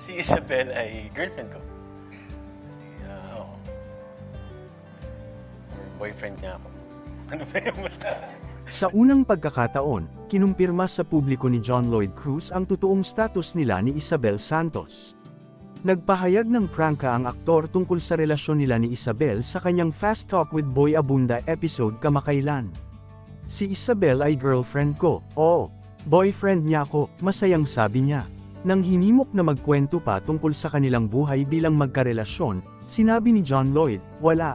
Si Isabel ay girlfriend ko. Oo. Boyfriend niya ako. Ano ba yung basta? Sa unang pagkakataon, kinumpirma sa publiko ni John Lloyd Cruz ang totoong status nila ni Isabel Santos. Nagpahayag ng prangka ang aktor tungkol sa relasyon nila ni Isabel sa kanyang Fast Talk with Boy Abunda episode kamakailan. Si Isabel ay girlfriend ko, oo. Boyfriend niya ako, masayang sabi niya. Nang hinimok na magkwento pa tungkol sa kanilang buhay bilang magkarelasyon, sinabi ni John Lloyd, wala.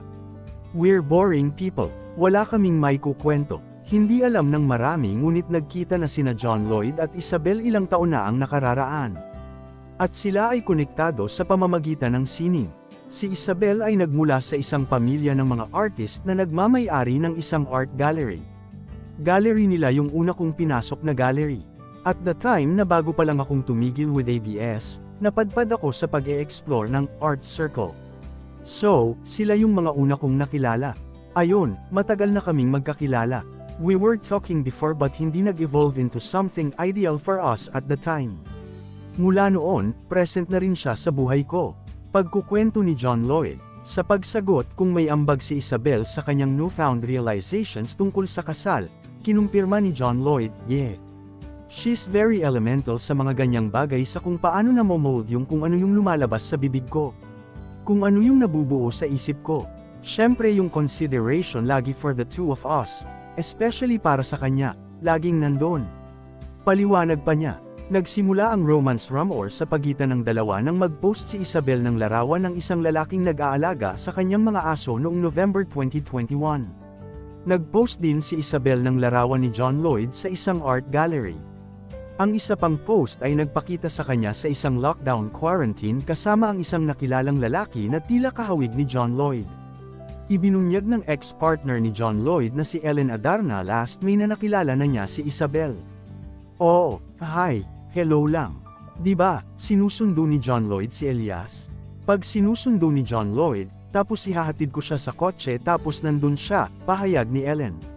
We're boring people, wala kaming may kukwento. Hindi alam ng marami ngunit nagkita na sina John Lloyd at Isabel ilang taon na ang nakararaan. At sila ay konektado sa pamamagitan ng sining. Si Isabel ay nagmula sa isang pamilya ng mga artist na nagmamay-ari ng isang art gallery. Gallery nila yung una kong pinasok na gallery. At the time na bago pa lang akong tumigil with ABS, napadpad ako sa pag-e-explore ng art circle. So, sila yung mga una kong nakilala. Ayon, matagal na kaming magkakilala. We were talking before but hindi nag-evolve into something ideal for us at the time. Mula noon, present na rin siya sa buhay ko. Pagkukwento ni John Lloyd, sa pagsagot kung may ambag si Isabel sa kanyang newfound realizations tungkol sa kasal, kinumpirma ni John Lloyd, yeah. She's very elemental sa mga ganyang bagay sa kung paano namomold yung kung ano yung lumalabas sa bibig ko. Kung ano yung nabubuo sa isip ko. Syempre yung consideration lagi for the two of us, especially para sa kanya, laging nandun. Paliwanag pa niya. Nagsimula ang romance rumor sa pagitan ng dalawa nang mag-post si Isabel ng larawan ng isang lalaking nag-aalaga sa kanyang mga aso noong November 2021. Nag-post din si Isabel ng larawan ni John Lloyd sa isang art gallery. Ang isa pang post ay nagpakita sa kanya sa isang lockdown quarantine kasama ang isang nakilalang lalaki na tila kahawig ni John Lloyd. Ibinunyag ng ex-partner ni John Lloyd na si Ellen Adarna last May na nakilala na niya si Isabel. Oo, hi. Hello lang. Diba, sinusundo ni John Lloyd si Elias? Pag sinusundo ni John Lloyd, tapos ihahatid ko siya sa kotse tapos nandun siya, pahayag ni Ellen.